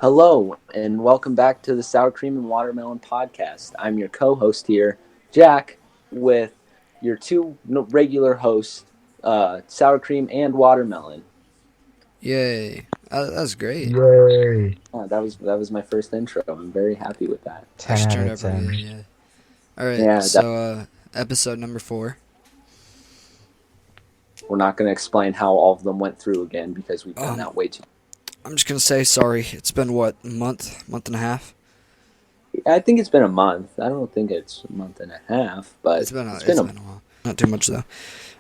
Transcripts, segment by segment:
Hello, and welcome back to the Sour Cream and Watermelon podcast. I'm your co host here, Jack, with your two regular hosts, Sour Cream and Watermelon. Yay. That's great. Yay. That was my first intro. I'm very happy with that. 10 Actually out turned of out pretty good, 10. yeah. Alright, Yeah, that, so episode number 4. we're not going to explain how all of them went through again because we've done that way too. I'm just gonna say sorry. It's been what, a month and a half? I think it's been a month. I don't think it's a month and a half, but It's been a while. Not too much though.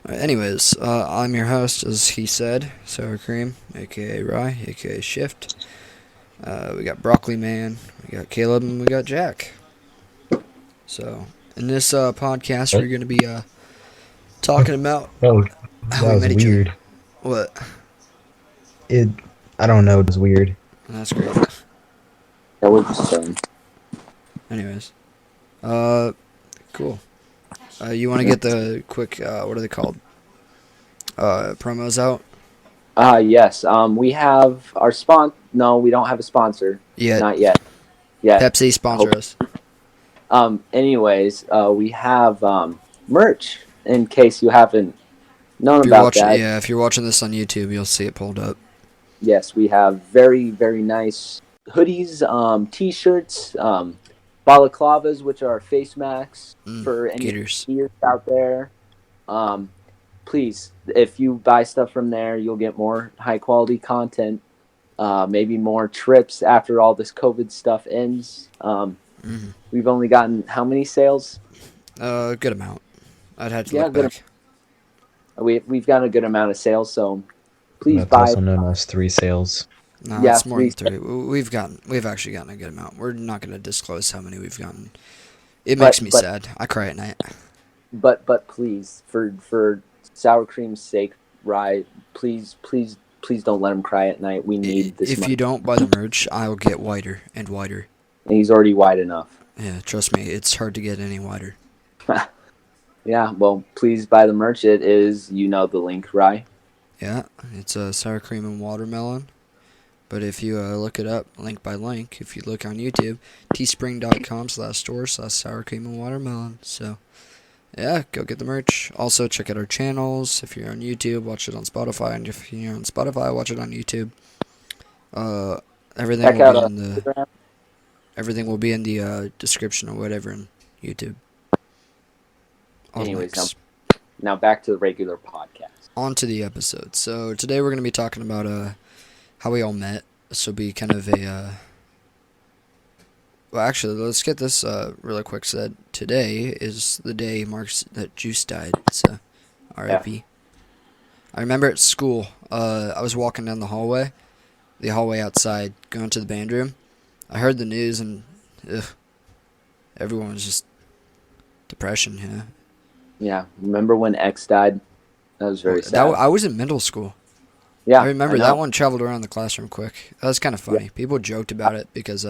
Anyways, I'm your host, as he said, Sour Cream, aka Rye, aka Shift. We got Broccoli Man, we got Caleb, and we got Jack. So, in this podcast, we're gonna be talking about Oh, how that we was met each other. weird. What? I don't know, it was weird. That's great. That was just Anyways, cool. You want to get the quick, what are they called? Promos out? Yes. We have our No, we don't have a sponsor. Yeah. Not yet. Yeah. Pepsi sponsor us. Anyways, we have merch in case you haven't known If you're about watching, that. yeah, if you're watching this on YouTube, you'll see it pulled up. Yes, we have very, very nice hoodies, t-shirts, balaclavas, which are face masks for any Gators. skiers out there. Please, if you buy stuff from there, you'll get more high-quality content, maybe more trips after all this COVID stuff ends. We've only gotten how many sales? Good amount. I'd have to Yeah, look back. We've got a good amount of sales, so please That's buy. also known as 3 sales. No, Yeah, it's more than 3. We've actually gotten a good amount. We're not going to disclose how many we've gotten. It makes me sad. I cry at night. But please, for sour cream's sake, Rye, please don't let him cry at night. We need this If money. you don't buy the merch, I'll get whiter and whiter. And he's already wide enough. Yeah, trust me, it's hard to get any wider. Yeah, well, please buy the merch. It is, the link, Rye. Yeah, it's sour cream and watermelon. But if you look it up link by link, if you look on YouTube, teespring.com/store/sour cream and watermelon. So, yeah, go get the merch. Also, check out our channels. If you're on YouTube, watch it on Spotify. And if you're on Spotify, watch it on YouTube. Everything Check will out be in the Instagram. everything will be in the description or whatever in YouTube. All Anyways, links. now back to the regular podcast. On to the episode. So today we're going to be talking about how we all met. This will be kind of a well, actually, let's get this really quick said. Today is the day marks that Juice died. So, R.I.P. Yeah. I remember at school, I was walking down the hallway outside, going to the band room. I heard the news and everyone was just depression, you know? Yeah, remember when X died? That was very sad. I was in middle school. Yeah, I remember know. that one traveled around the classroom quick. That was kind of funny. Yeah. People joked about it because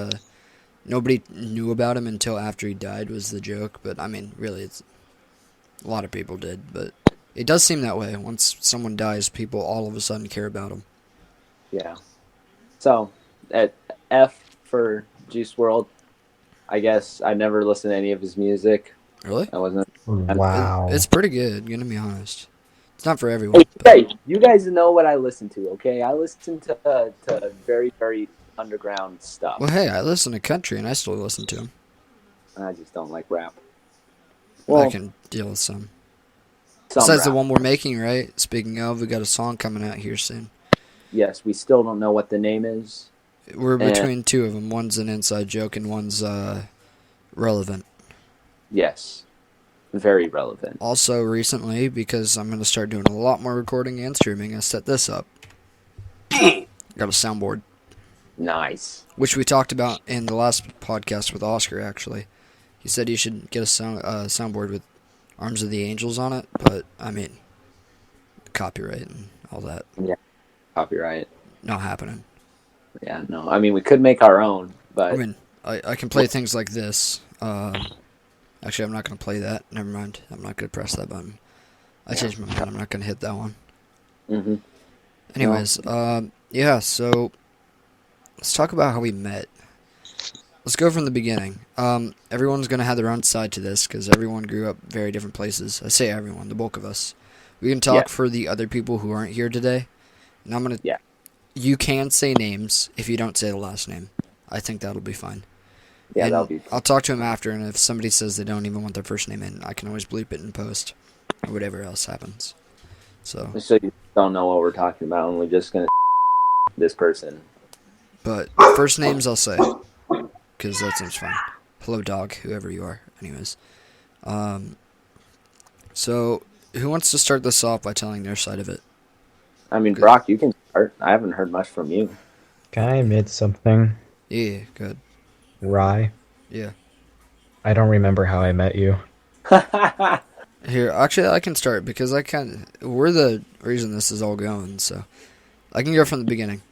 nobody knew about him until after he died was the joke. But, I mean, really, a lot of people did. But it does seem that way. Once someone dies, people all of a sudden care about him. Yeah. So, at F for Juice WRLD, I guess I never listened to any of his music. Really? I wasn't. Wow. It's pretty good, gonna be honest. It's not for everyone. Hey, you guys know what I listen to, okay? I listen to very, very underground stuff. Well, hey, I listen to country and I still listen to him. I just don't like rap. I can deal with some. Some Besides the rap. one we're making, right? Speaking of, we got a song coming out here soon. Yes, we still don't know what the name is. We're between two of them. One's an inside joke and one's relevant. Yes. Very relevant. Also, recently, because I'm going to start doing a lot more recording and streaming, I set this up. Got a soundboard. Nice. Which we talked about in the last podcast with Oscar, actually. He said you should get a soundboard with Arms of the Angels on it, but, I mean, copyright and all that. Yeah. Copyright. Not happening. Yeah, no. I mean, we could make our own, but... I mean, I can play things like this. Actually, I'm not going to play that. Never mind. I'm not going to press that button. I changed my mind. I'm not going to hit that one. Mm-hmm. Anyways, yeah, so let's talk about how we met. Let's go from the beginning. Everyone's going to have their own side to this because everyone grew up very different places. I say everyone, the bulk of us. We can talk Yeah. for the other people who aren't here today. And I'm going to. Yeah. You can say names if you don't say the last name. I think that'll be fine. Yeah, And that'll be. I'll talk to him after, and if somebody says they don't even want their first name in, I can always bleep it in post or whatever else happens. So, Just so you don't know what we're talking about, and we're just gonna this person. but first names I'll say because that seems fine. Hello, dog, whoever you are. Anyways, so who wants to start this off by telling their side of it? I mean, Good. Brock, you can start. I haven't heard much from you. Can I admit something? Yeah, good. Rye, Yeah. I don't remember how I met you. Here, actually, I can start because we're the reason this is all going, so I can go from the beginning.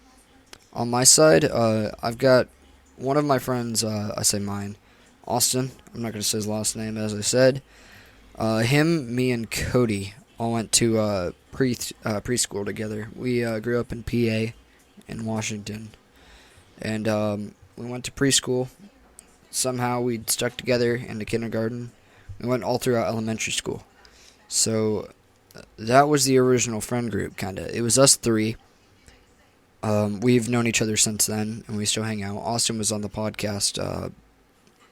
On my side, I've got one of my friends, I say mine, Austin. I'm not going to say his last name, as I said. Him, me, and Cody all went to preschool together. We grew up in PA in Washington, and we went to preschool. Somehow we stuck together into kindergarten. We went all throughout elementary school. So that was the original friend group, kind of. It was us three. We've known each other since then, and we still hang out. Austin was on the podcast.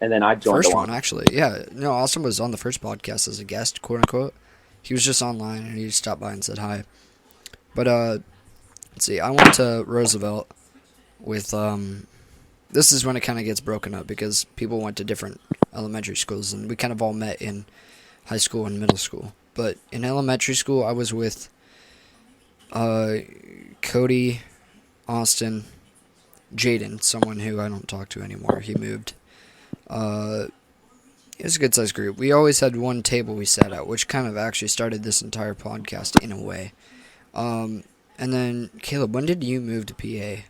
And then I joined First the one, actually. Yeah, no, Austin was on the first podcast as a guest, quote unquote. He was just online, and he stopped by and said hi. But, let's see, I went to Roosevelt with, this is when it kind of gets broken up, because people went to different elementary schools, and we kind of all met in high school and middle school. But in elementary school, I was with Cody, Austin, Jaden, someone who I don't talk to anymore. He moved. It was a good-sized group. We always had one table we sat at, which kind of actually started this entire podcast in a way. And then, Caleb, when did you move to PA?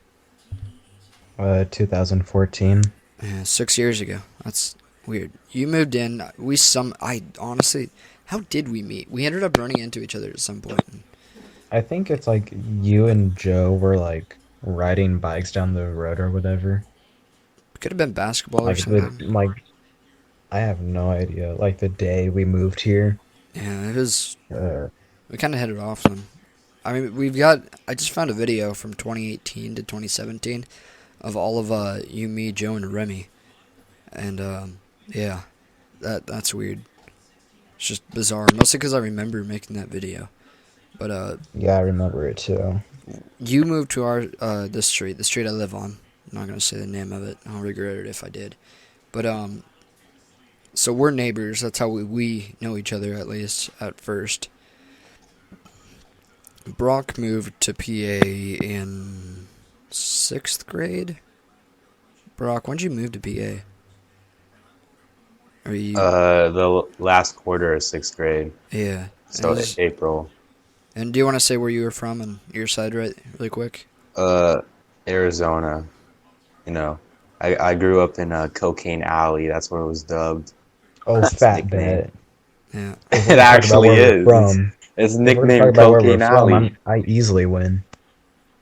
2014. Yeah, 6 years ago. That's weird. You moved in. I honestly, how did we meet? We ended up running into each other at some point. I think it's like you and Joe were like riding bikes down the road or whatever. Could have been basketball or Like something. I have no idea. Like the day we moved here. Yeah, it was. Uh, We kind of hit it off then. I mean, I just found a video from 2018 to 2017 of all of you, me, Joe, and Remy, and yeah, that's weird. It's just bizarre, mostly because I remember making that video. But yeah, I remember it too. you moved to our the street I live on. I'm not gonna say the name of it. I'll regret it if I did. But so we're neighbors. That's how we know each other, at least at first. Brock moved to PA in 6th grade. Brock, when did you move to PA? Are you? The last quarter of 6th grade, Yeah. so And is- April. And do you want to say where you were from and your side, right, really quick? Arizona. You know, I grew up in Cocaine Alley. That's what it was dubbed. Oh, That's fat nickname. bet. Yeah. If It we're talking about actually where we're is. From, It's if we're talking nicknamed about where we're Cocaine Alley. I easily win.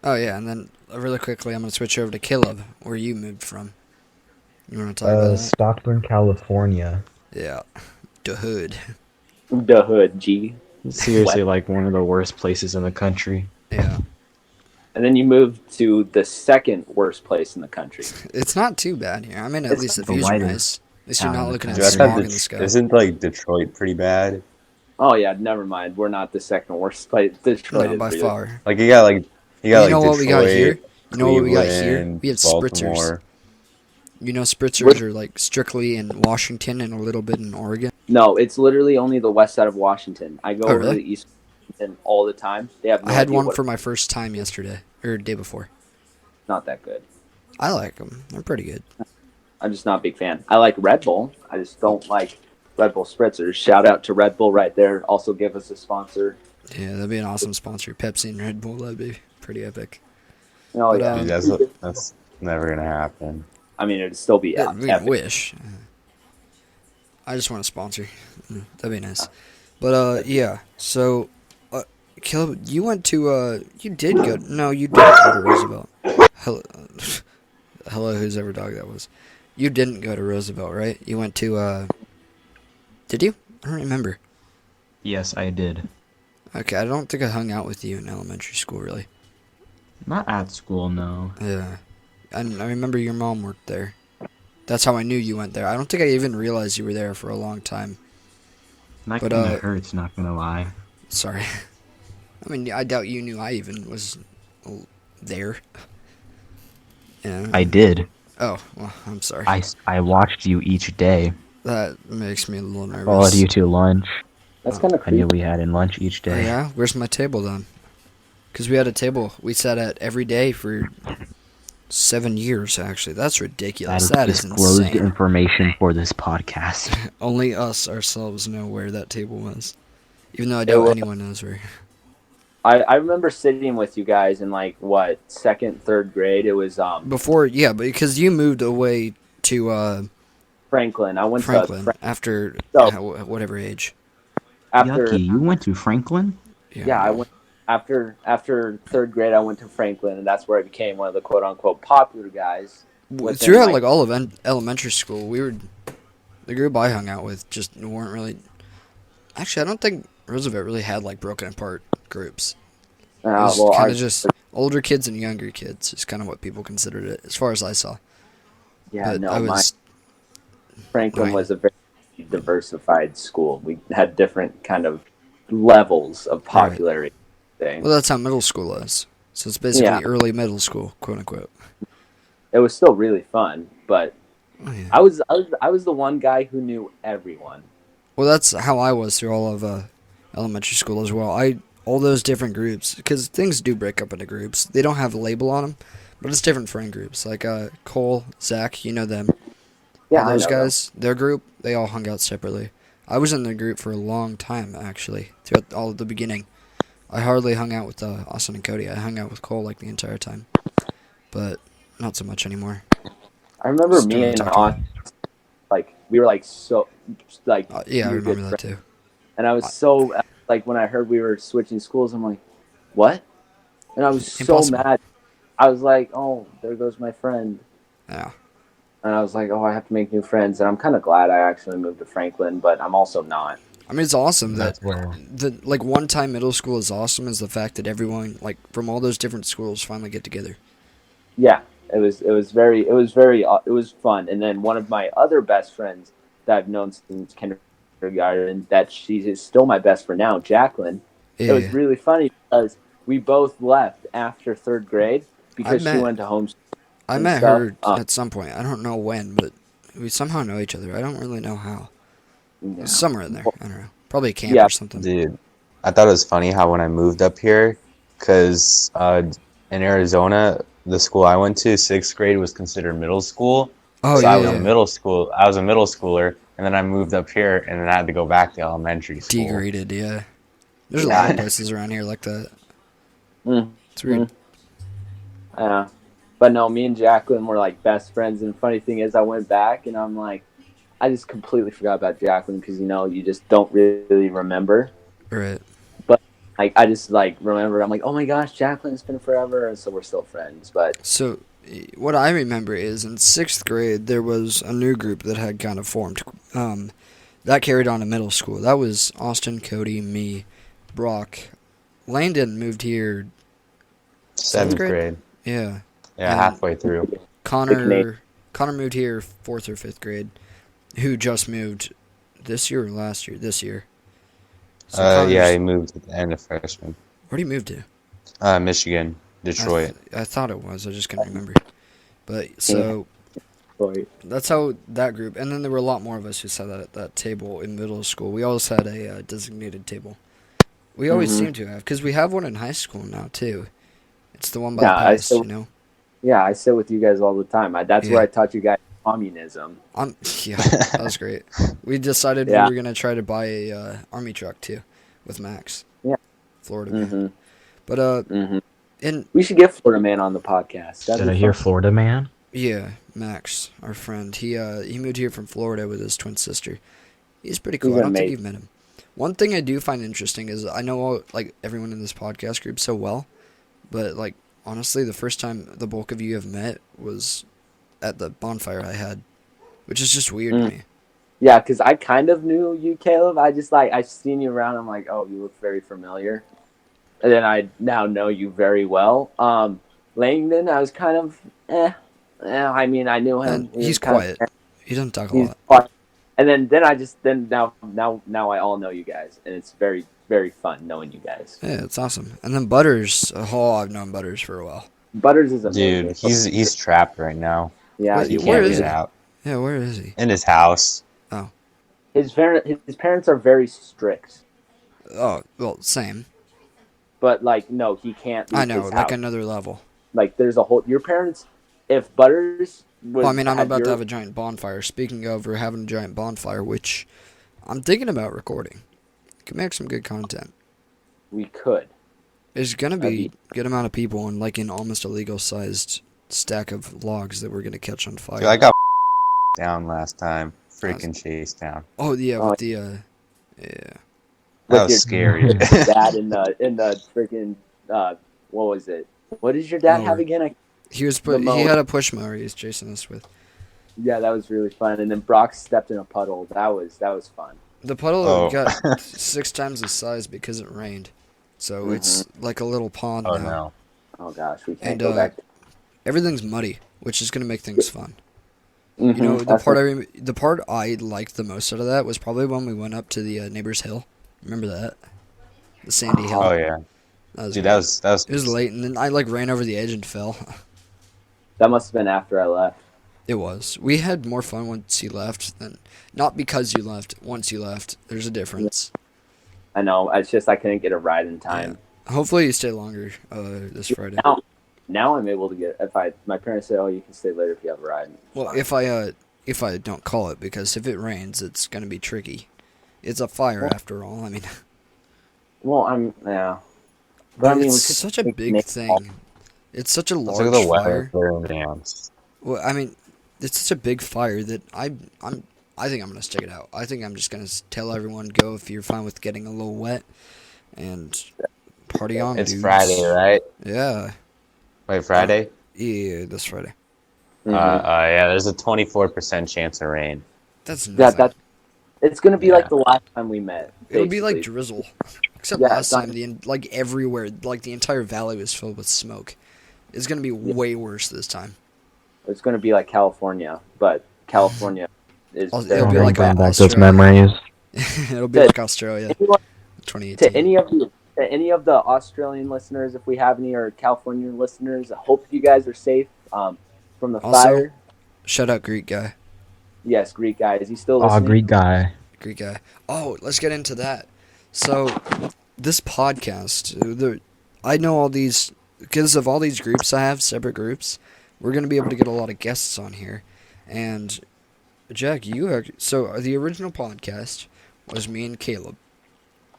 Oh yeah, and then really quickly, I'm gonna switch over to Caleb, where you moved from. You want to talk about that? Stockton, California. Yeah. The hood. The hood, G. Seriously, like one of the worst places in the country. Yeah. And then you moved to the second worst place in the country. It's not too bad here. I mean, at It's least the the views are whitest nice. At least you're town not in looking the at Dude, I country. thought smog in the sky. isn't like Detroit pretty bad? Oh yeah, never mind. We're not the second worst place. Detroit No, is by really- far. Like you got like You know like what we got here? Detroit, You know what we got here? Cleveland, We have spritzers. Baltimore. You know, spritzers are like strictly in Washington and a little bit in Oregon. No, it's literally only the west side of Washington. I go Oh, over really? to the east Washington all the time. They have no I had idea one what- for my first time yesterday, or day before. Not that good. I like them. They're pretty good. I'm just not a big fan. I like Red Bull. I just don't like Red Bull spritzers. Shout out to Red Bull right there. Also give us a sponsor. Yeah, that'd be an awesome sponsor. Pepsi and Red Bull, that'd be pretty epic. Oh But, yeah. Dude, that's never gonna happen. I mean, it'd still be Yeah, we epic. wish. I just want a sponsor. That'd be nice. But yeah. So, Caleb, you went to you did go. No, you did go to Roosevelt. Hello. hello, whose ever dog that was. You didn't go to Roosevelt, right? You went to, did you? I don't remember. Yes, I did. Okay, I don't think I hung out with you in elementary school, really. Not at school, no. Yeah. I remember your mom worked there. That's how I knew you went there. I don't think I even realized you were there for a long time. That But, kind of hurts, not gonna lie. Sorry. I mean, I doubt you knew I even was there. Yeah. I did. Oh, well, I'm sorry. I watched you each day. That makes me a little nervous. Followed you to lunch. That's kind of I knew creepy. we had in lunch each Oh, day. yeah? Where's my table then? Because we had a table we sat at every day for 7 years, actually. That's ridiculous. That is disclosed insane. information for this podcast. Only us ourselves know where that table was. Even though I doubt anyone knows where. I remember sitting with you guys in like what, second, third grade. It was Before, yeah, but because you moved away to Franklin. I went Franklin to after So- whatever age. after Yucky, you went to Franklin? yeah, I went after third grade. I went to Franklin, and that's where I became one of the quote unquote popular guys. within, Throughout like all of elementary school, the group I hung out with just weren't really. Actually, I don't think Roosevelt really had like broken apart groups. It was well, kind our- of just older kids and younger kids is kind of what people considered it, as far as I saw. yeah, But no, I was Franklin Right. was a very diversified school. We had different kind of levels of popularity. well, that's how middle school is. So it's basically Yeah. early middle school, quote unquote. It was still really fun, but Oh, yeah. I was the one guy who knew everyone. Well, that's how I was through all of elementary school as well. All those different groups, because things do break up into groups. They don't have a label on them, but it's different friend groups. Like Cole, Zach, you know them. Yeah, All I those know them. guys, their group, they all hung out separately. I was in the group for a long time, actually, throughout all of the beginning. I hardly hung out with Austin and Cody. I hung out with Cole like the entire time, but not so much anymore. I remember Just me don't and talk to Austin, like we were like so like Yeah, I we were good remember that too. and I was so like when I heard we were switching schools, I'm like, what? And I was so Impossible. mad. I was like, oh, there goes my friend. Yeah. And I was like, oh, I have to make new friends. And I'm kind of glad I actually moved to Franklin, but I'm also not. I mean, it's awesome that That's where like one time middle school is awesome is the fact that everyone like from all those different schools finally get together. Yeah, it was fun. And then one of my other best friends that I've known since kindergarten, that she is still my best friend now, Jacqueline. Yeah. It was really funny because we both left after third grade because she met- went to homeschool. I and met stuff. her at some point. I don't know when, but we somehow know each other. I don't really know how. Yeah. Somewhere in there. I don't know. Probably a camp Yeah. or something. Dude, I thought it was funny how when I moved up here, because in Arizona, the school I went to, sixth grade was considered middle school. Oh, So yeah, I was yeah. a middle school. I was a middle schooler, and then I moved up here, and then I had to go back to elementary school. Degraded, yeah. There's a lot of Yeah. places around here like that. Mm. It's weird. But no, me and Jacqueline were like best friends. And the funny thing is, I went back and I'm like, I just completely forgot about Jacqueline because you just don't really remember. Right. Like I just like remember. I'm like, oh my gosh, Jacqueline, it's been forever, and so we're still friends. But So, what I remember is in 6th grade, there was a new group that had kind of formed. That carried on to middle school. That was Austin, Cody, me, Brock. Landon moved here. Seventh grade? grade. Yeah. Yeah, And- halfway through. Connor moved here 4th or 5th grade. Who just moved this year or last year? This year. So Yeah, Connor's- he moved at the end of freshman. Where'd he move to? Michigan, Detroit. I thought it was. I just couldn't remember. But so that's how that group. And then there were a lot more of us who sat at that table in middle school. We always had a designated table. We always Mhm. seem to have because we have one in high school now too. It's the one by Yeah, the I palace, still- you know. yeah, I sit with you guys all the time. That's Yeah. where I taught you guys communism. Yeah, that was great. We decided Yeah. we were gonna try to buy a army truck too, with Max. Yeah. Florida man. hmm But hmm and We should get Florida Man on the podcast. That'd did be I hear fun. Florida man? yeah, Max, our friend, he moved here from Florida with his twin sister. He's pretty cool. He's I don't think amazing. you've met him. One thing I do find interesting is I know like everyone in this podcast group so well, but like honestly, the first time the bulk of you have met was at the bonfire I had, which is just weird to me. Yeah, because I kind of knew you, Caleb. I just I've seen you around. I'm like, oh, you look very familiar. And then I now know you very well. Langdon, I was kind of, I mean, I knew him. And he's kind quiet. He doesn't talk a he's lot. quiet. And then now I all know you guys, and it's very, very fun knowing you guys. Yeah, it's awesome. And then Butters, I've known Butters for a while. Butters is amazing. Dude, he's trapped right now. Yeah, He Where can't is get he? out. Yeah, where is he? In his house. his parents are very strict, Oh, well, same. but like no, he can't. Leave I know, his like house. another level. Like there's a whole your parents. If Butters was, Well, I mean, I'm had about your- to have a giant bonfire. Speaking of, we're having a giant bonfire, which I'm thinking about recording. Could make some good content. we could. There's gonna That'd be a good amount of people and like an almost illegal sized stack of logs that we're gonna catch on fire. Dude, I got down last time. Freaking chased down. Oh yeah, Oh. with the yeah. That With was your scary. dad in the freaking what was it? What did your dad have Mower. again? He was The he mower. had a push mower he was chasing us with. Yeah, that was really fun. And then Brock stepped in a puddle. That was fun. The puddle Oh. got 6 times the size because it rained. So it's like a little pond Oh now. no. Oh gosh, we can't And go back. everything's muddy, which is gonna make things fun. Mhm, You know, the that's part I liked the most out of that was probably when we went up to the neighbor's hill. Remember that? The sandy hill. Oh yeah. That was Dude, that was It was late, and then I ran over the edge and fell. that must have been after I left. It was. We had more fun once you left than not because you left. Once you left, there's a difference. I know. It's just I couldn't get a ride in time. Hopefully, you stay longer this Friday. Now I'm able to get. My parents say, "Oh, you can stay later if you have a ride." Well, if I don't call it, because if it rains, it's gonna be tricky. It's a fire after all. I mean, Well, yeah. but I mean, we it's could such a make big Nick thing. It's such a Let's large look at the weather fire. for dams. Well, I mean, it's such a big fire that I think I'm gonna stick it out. I think I'm just gonna tell everyone go if you're fine with getting a little wet, and party on. It's dudes. Friday, right? Yeah, Wait, Friday? yeah, this Friday. Mhm. Yeah, there's a 24% chance of rain. That's nothing. that it's gonna be Yeah. like the last time we met. It'll be like basically. drizzle, except Yeah, last it's not- time like everywhere, like the entire valley was filled with smoke. It's gonna be way worse this time. It's gonna be like California, but California is. It'll very be like bring back those Australia. memories. It'll be Good. like Australia, Anyone- 2018. to any of the Australian listeners, if we have any, or California listeners, I hope you guys are safe from the Also- fire. Shout out Greek guy. Yes, Greek guy. Is he still Oh, listening? Greek guy. Greek guy. Oh, let's get into that. So, this podcast, I know all these, because of all these groups I have, separate groups, we're going to be able to get a lot of guests on here. And, Jack, so the original podcast was me and Caleb.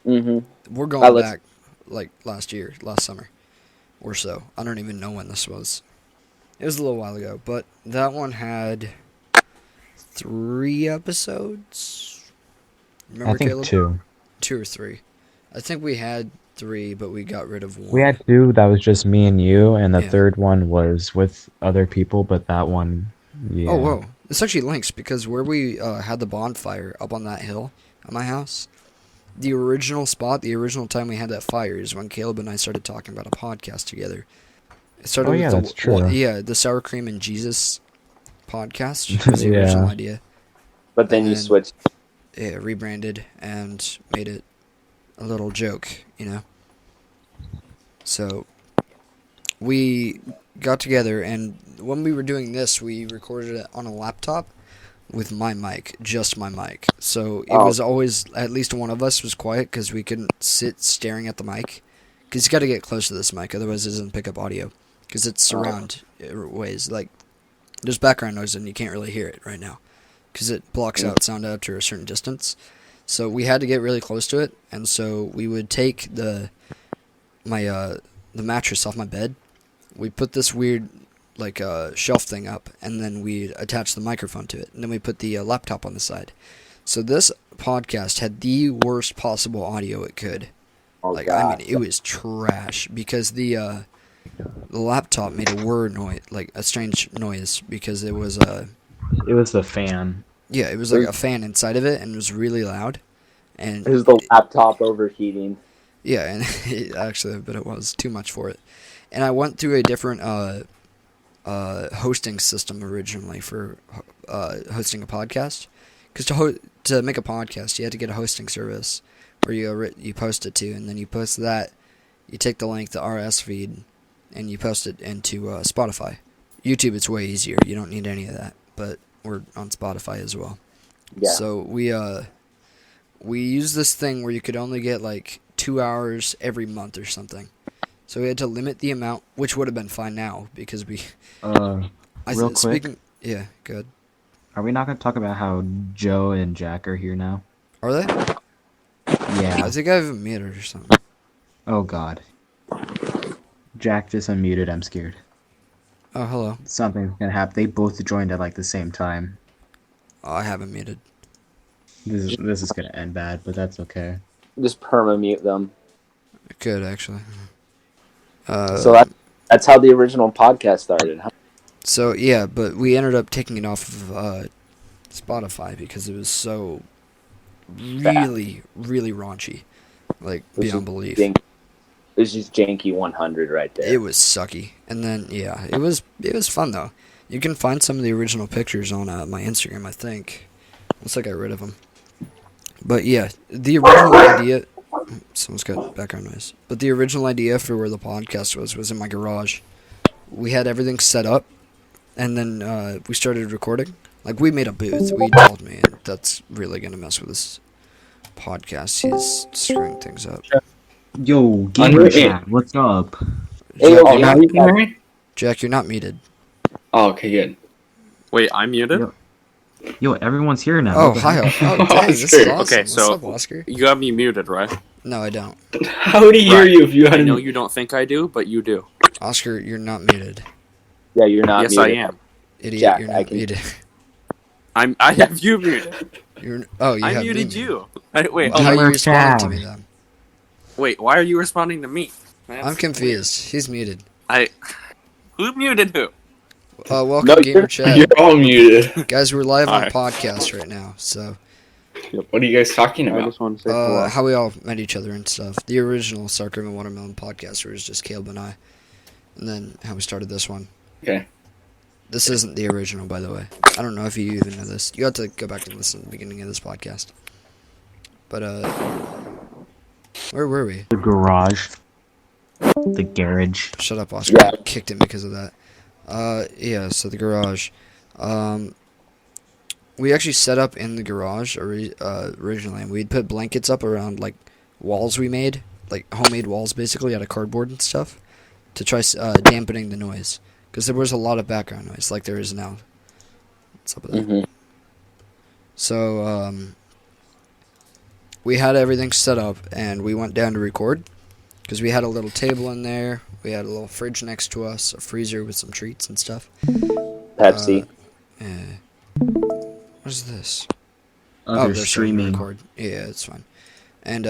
Mm-hmm. We're I going listened. back, like, last summer, or so. I don't even know when this was. It was a little while ago, but that one had 3 episodes. Remember, I think Caleb? 2. 2 or 3. I think we had 3, but we got rid of 1. We had 2 that was just me and you, and the Yeah. third one was with other people, but that one, yeah. Oh, whoa. This actually links because where we had the bonfire up on that hill at my house, the original spot, the original time we had that fire is when Caleb and I started talking about a podcast together. It started Oh, yeah, with that's true. the Sour Cream and Jesus podcast was the Yeah. original idea. But then you And- switched. It rebranded and made it a little joke, you know? So, we got together, and when we were doing this, we recorded it on a laptop with my mic, just my mic. So, it Oh. was always, at least one of us was quiet because we couldn't sit staring at the mic. Because you got to get close to this mic, otherwise it doesn't pick up audio. Because it's surround ways. Like, there's background noise and you can't really hear it right now. Because it blocks out sound after a certain distance. So we had to get really close to it, and so we would take the mattress off my bed. We put this weird shelf thing up, and then we attach the microphone to it, and then we put the laptop on the side. So this podcast had the worst possible audio it could. Oh, I God. mean, it was trash because the The laptop made a whir noise, like a strange noise, because it was It was the fan. yeah, it was like a fan inside of it, and it was really loud. And Is the laptop overheating? yeah, and actually, but it was too much for it. And I went through a different hosting system originally for hosting a podcast. Because to make a podcast, you had to get a hosting service where you post it to, and then you post that. You take the link, the RS feed, and you post it into Spotify. YouTube, it's way easier. You don't need any of that. But we're on Spotify as well. Yeah. So we used this thing where you could only get like 2 hours every month or something. So we had to limit the amount, which would have been fine now because we. Real quick, Yeah, good. are we not going to talk about how Joe and Jack are here now? Are they? Yeah. I think I have them muted or something. Oh God. Jack just unmuted. I'm scared. Oh, hello. Something's gonna happen. They both joined at like the same time. Oh, I have them muted. This is gonna end bad, but that's okay. Just perma-mute them. Good, actually. So that's how the original podcast started, huh? So yeah, but we ended up taking it off of Spotify because it was so really raunchy, like Which is beyond belief. It was just janky 100 right there. It was sucky, and then yeah, it was fun though. You can find some of the original pictures on my Instagram, I think. Looks like I got rid of them. But yeah, the original idea. Someone's got background noise. But the original idea for where the podcast was in my garage. We had everything set up, and then we started recording. Like, we made a booth. We told me, and that's really going to mess with this podcast. He's screwing things up. Yo, gamer chat, what's up? Hey, Jack, oh, you're now not, you can hear me? Jack, you're not muted. Oh, okay, good. Wait, I'm muted? Yo, everyone's here now. Oh, What the hi. heck? Oh, dang, this is Oscar. awesome. Okay, What's so- up, Oscar? You have me muted, right? No, I don't. How would he hear Right. you if you I hadn't? know you don't think I do, but you do. Oscar, you're not muted. Yeah, you're not Yes, I muted. am. Idiot, Jack, you're I not can- muted. I have you muted. You I have me muted you. Wait, How are you Gamer responding to chat. me then? wait. Why are you responding to me? That's I'm confused. He's muted. Who muted who? Welcome, No, Gamer you're Chat. all muted. Guys, we're live on Alright. podcast right now, so What are you guys talking I about? just want to say hello. how we all met each other and stuff. The original Sour Cream and Watermelon podcast was just Caleb and I, and then how we started this one. Okay. This isn't the original, by the way. I don't know if you even know this. You have to go back and listen to the beginning of this podcast. But where were we? The garage. The garage. Shut up, Oscar. Yeah. I kicked him because of that. Yeah, so the garage. We actually set up in the garage originally, and we'd put blankets up around, like, walls we made, like, homemade walls, basically, out of cardboard and stuff, to try dampening the noise. Because there was a lot of background noise, like there is now. What's up with that? Mhm. So, we had everything set up, and we went down to record. Because we had a little table in there, we had a little fridge next to us, a freezer with some treats and stuff. Pepsi. What is this? They're starting to streaming. record. Yeah, it's fine. And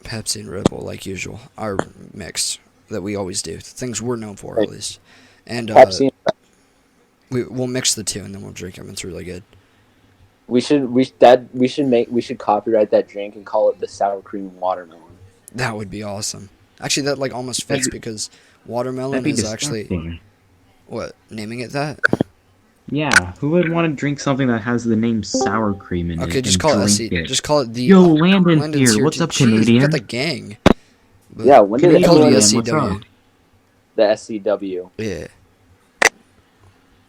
Pepsi and Red Bull, like usual, our mix that we always do. Things we're known for, at least. And Pepsi. we'll mix the two, and then we'll drink them. It's really good. We should copyright that drink and call it the sour cream watermelon. That would be awesome. Actually, that like almost fits because watermelon That'd be is actually disgusting. what naming it that. Yeah, who would want to drink something that has the name sour cream in it? Okay, just and call it drink SC. Just call it the. Yo, Landon's Landon's here. What's up, Jeez, we Canadian? got the gang. But Yeah, when did Canadian, call it the what's SCW. up? the SCW? Yeah.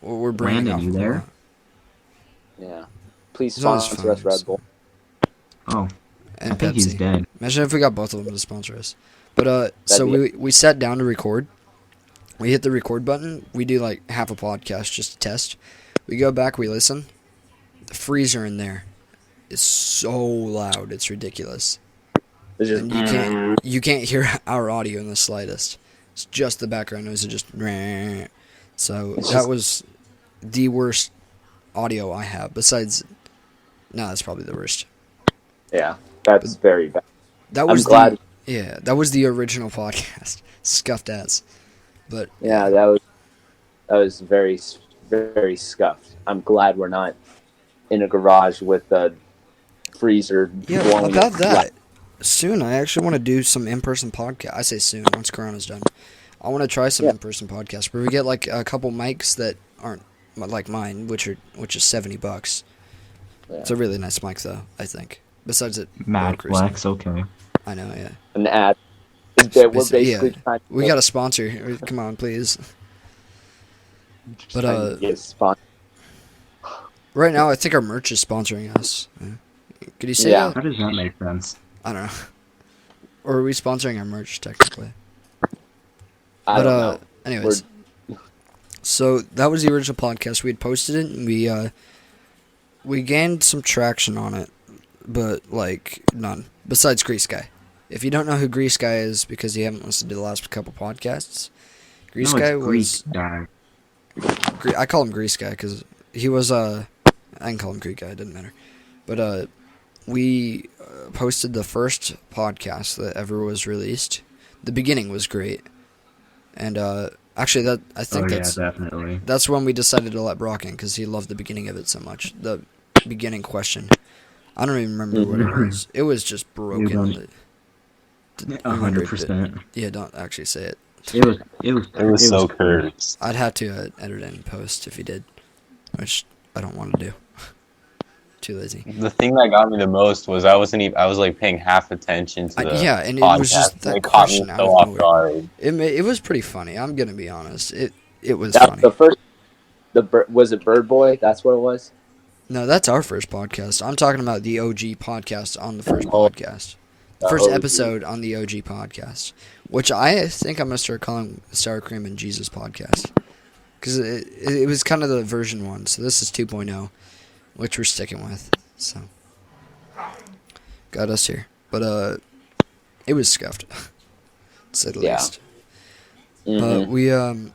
Well, we're bringing Brandon, off you a there? lot. Yeah. Please He's on his sponsor us, phone, Red so- Bull. Oh, And I think Pepsi. he's dead. Imagine if we got both of them to sponsor us. But so we sat down to record. We hit the record button. We do like half a podcast just to test. We go back, we listen. The freezer in there is so loud, it's ridiculous. It's just, And you can't hear our audio in the slightest. It's just the background noise. It just so It's that just- was the worst audio I have. Besides, no, that's probably the worst. yeah, that's very bad. That I'm was glad. that was the original podcast. Scuffed ass. But Yeah, that was very very scuffed. I'm glad we're not in a garage with a freezer yeah, blowing about it. that. Soon, I actually want to do some in-person podcast. I say soon, once Corona's done. I want to try some Yeah. in-person podcasts where we get like a couple mics that aren't like mine, which is $70. Yeah. It's a really nice mic though, I think. Besides it, Mad broke recently. flex, okay. I know, yeah. An ad. We're basically Yeah, trying we got a sponsor. Come on, please. But to get a sponsor. right now, I think our merch is sponsoring us. Yeah. Could you say Yeah. that? How does that make sense? I don't know. Or are we sponsoring our merch technically? I don't know. Anyways, so that was the original podcast. We had posted it, and we gained some traction on it, but like none. Besides Grease Guy. If you don't know who Grease Guy is because you haven't listened to the last couple podcasts, Grease No, Guy it's was. Greek guy. I call him Grease Guy because he was I can call him Greek Guy. It doesn't matter. But we posted the first podcast that ever was released. The beginning was great, and actually I think Oh yeah, definitely. that's when we decided to let Brock in because he loved the beginning of it so much. The beginning question. I don't even remember what it was. It was just broken. 100%. Yeah, don't actually say it. It was so cursed. I'd have to edit it in post if he did, which I don't want to do. Too lazy. The thing that got me the most was I was like paying half attention to the Yeah, and it podcast, was just and that it caught me question out so of off nowhere. guard. It was pretty funny. I'm gonna be honest. It was That's funny. the first. Was it Bird Boy? That's what it was. No, that's our first podcast. I'm talking about the OG podcast on the first Oh. podcast. The The first OG. episode on the OG podcast, which I think I'm gonna start calling Sour Cream and Jesus podcast, because it was kind of the version 1. So this is 2.0, which we're sticking with. So got us here, but it was scuffed, to say the Yeah. least. Mhm. We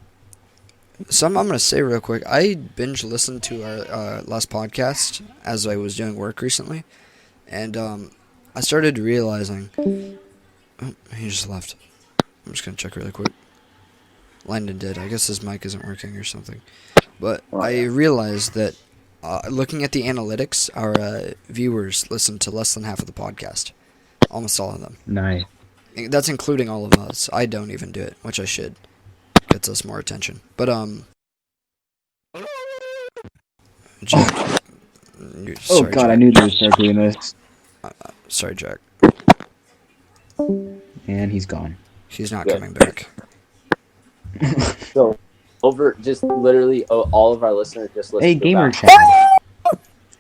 something I'm gonna say real quick. I binge listened to our last podcast as I was doing work recently, and I started realizing. Oh, he just left. I'm just gonna check really quick. Landon did. I guess his mic isn't working or something. But I realized that looking at the analytics, our viewers listen to less than half of the podcast. Almost all of them. nice. That's including all of us. I don't even do it, which I should. Gets us more attention. But Jack. Oh Sorry, god, Jack. I knew they would start doing this. Sorry, Jack. And he's gone. He's not Good. coming back. So over just literally all of our listeners just listen. Hey, to gamer about- chat.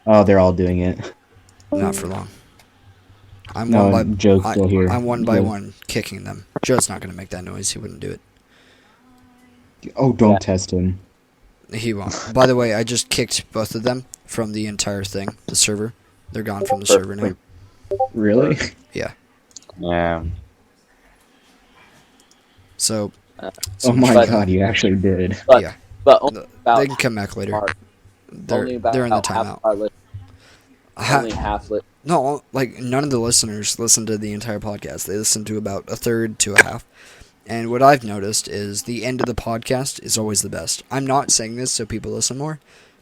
Oh, they're all doing it. Not for long. I'm No, one by Joe's still here. I'm one by Joe. one kicking them. Joe's not gonna make that noise. He wouldn't do it. Oh, don't Yeah. test him. He won't. By the way, I just kicked both of them from the entire thing, the server. They're gone from the server now. Really? Yeah. Yeah. So. Oh my But- god, you actually did. But, Yeah. but only about They can come back later. our- only about They're in the half timeout. our li- Ha- only half No, like none of the listeners listen to the entire podcast. They listen to about a third to a half. And what I've noticed is the end of the podcast is always the best. I'm not saying this so people listen more.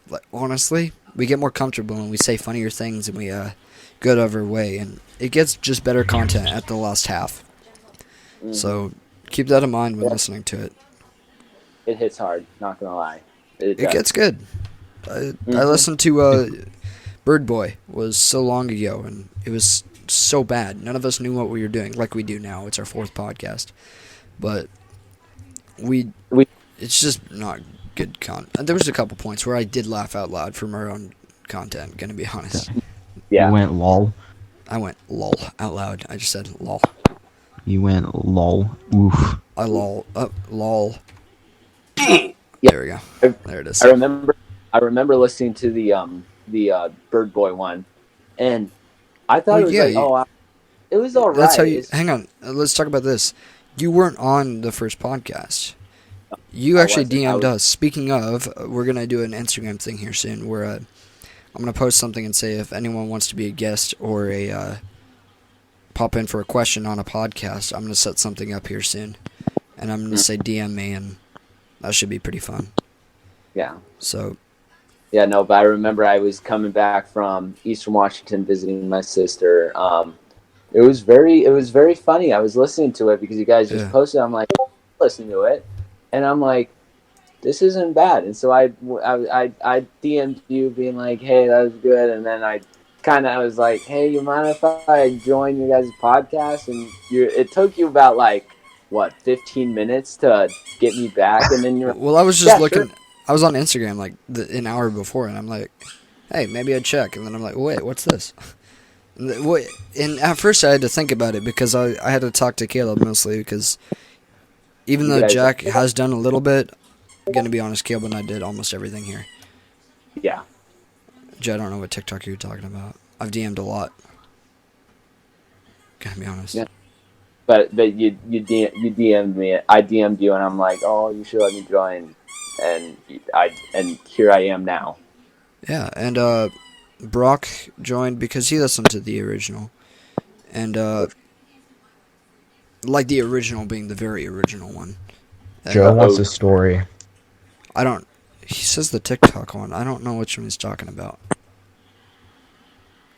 Like, honestly, we get more comfortable and we say funnier things and we go out of our way, and it gets just better content at the last half. So keep that in mind when listening to it. It hits hard. Not gonna lie. It It does. gets good. I listened to Bird Boy was so long ago, and it was so bad. None of us knew what we were doing, like we do now. It's our 4th podcast, but it's just not good content. There was a couple points where I did laugh out loud from our own content. Gonna be honest, Yeah. You went lol. I went lol out loud. I just said lol. You went lol. Oof. I lol. Lol. Yeah. There we go. There it is. I remember listening to the Bird Boy one, and I thought Well, it was yeah, like, you- it was all right. That's how you. It's- Hang on. Let's talk about this. You weren't on the first podcast. You I actually wasn't. I DM'd was- us. Speaking of, we're gonna do an Instagram thing here soon, where I'm gonna post something and say if anyone wants to be a guest or a pop in for a question on a podcast, I'm gonna set something up here soon, and I'm gonna say DM me, and that should be pretty fun. Yeah. So Yeah, no, but I remember I was coming back from Eastern Washington visiting my sister. It was very funny. I was listening to it because you guys just Yeah. posted. I'm like, listening to it, and I'm like, this isn't bad. And so I DM'd you being like, hey, that was good. And then I was like, hey, you mind if I join your guys' podcast? And it took you about like what 15 minutes to get me back, and then you're well, I was just yeah, looking. sure. I was on Instagram like an hour before, and I'm like, hey, maybe I'd check. And then I'm like, wait, what's this? And at first I had to think about it because I had to talk to Caleb mostly because even You though guys- Jack has done a little bit, I'm gonna be honest, Caleb and I did almost everything here. Yeah. Jay, I don't know what TikTok you're talking about. I've DM'd a lot. Gotta be honest. Yeah. But you DM'd me. I DM'd you, and I'm like, oh, you should let me join. And here I am now. Yeah, and Brock joined because he listened to the original, and like the original being the very original one. And Joe wants a story. I don't. He says the TikTok one. I don't know which one he's talking about.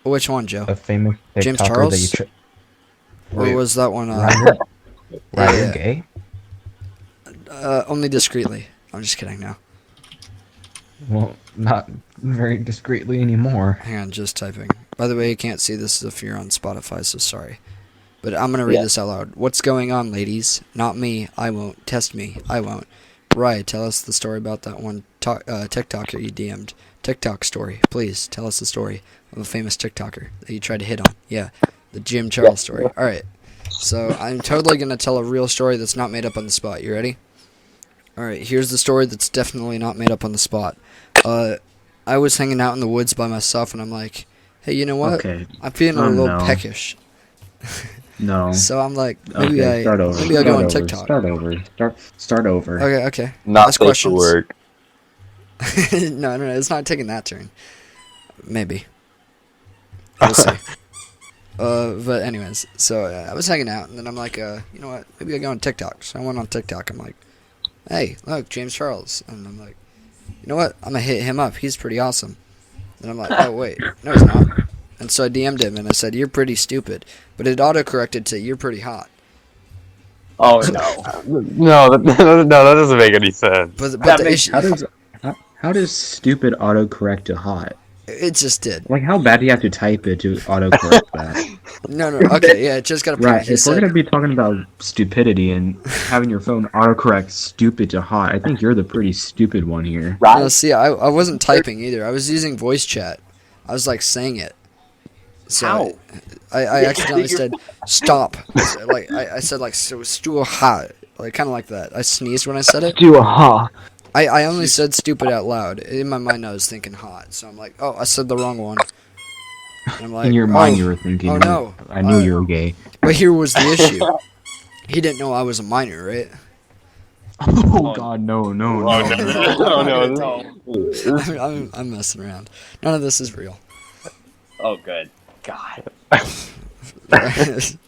Which one, Joe? A famous TikToker James Charles? that you Or was that one? Ryan, Yeah. Ryan Gay? Only discreetly. I'm just kidding now. Well, not very discreetly anymore. Hang on, just typing. By the way, you can't see this if you're on Spotify, so sorry. But I'm gonna read Yeah. this out loud. What's going on, ladies? Not me. I won't. Test me. I won't. Right, tell us the story about that one TikToker you DM'd. TikTok story. Please, tell us the story of a famous TikToker that you tried to hit on. Yeah, the Jim Charles story. Alright, so I'm totally gonna tell a real story that's not made up on the spot. You ready? Alright, here's the story that's definitely not made up on the spot. I was hanging out in the woods by myself, and I'm like, hey, you know what? Okay. I'm feeling a Oh, little no. peckish. No. So I'm like, maybe Okay, start over. maybe I'll go on Start over. TikTok. Start over. Okay. Not Ask safe questions. for work. no, it's not taking that turn. Maybe. We'll see. But anyways, so I was hanging out, and then I'm like, you know what? Maybe I'll go on TikTok. So I went on TikTok. I'm like, hey, look, James Charles. And I'm like, you know what? I'm going to hit him up. He's pretty awesome. And I'm like, oh, wait. No, he's not. And so I DM'd him, and I said, you're pretty stupid. But it auto-corrected to, you're pretty hot. Oh no. No, that doesn't make any sense. But That the makes- issue, How does stupid autocorrect to hot? it just did. Like, how bad do you have to type it to autocorrect that? No. Okay, yeah, it just got a Right, He if we're said, gonna be talking about stupidity and having your phone autocorrect stupid to hot, I think you're the pretty stupid one here. Right? no, see, I wasn't typing either. I was using voice chat. I was like saying it. So How? I accidentally said stop. Like I said like so stew hot. Like kind of like that. I sneezed when I said it. Do a ha. I only said stupid out loud. In my mind I was thinking hot. So I'm like, "Oh, I said the wrong one." And I'm like, In your mind, "Oh." you were thinking, oh, no. I knew you were gay. But here was the issue. He didn't know I was a minor, right? Oh God, no. Oh no! I'm messing around. None of this is real. Oh, good. God. that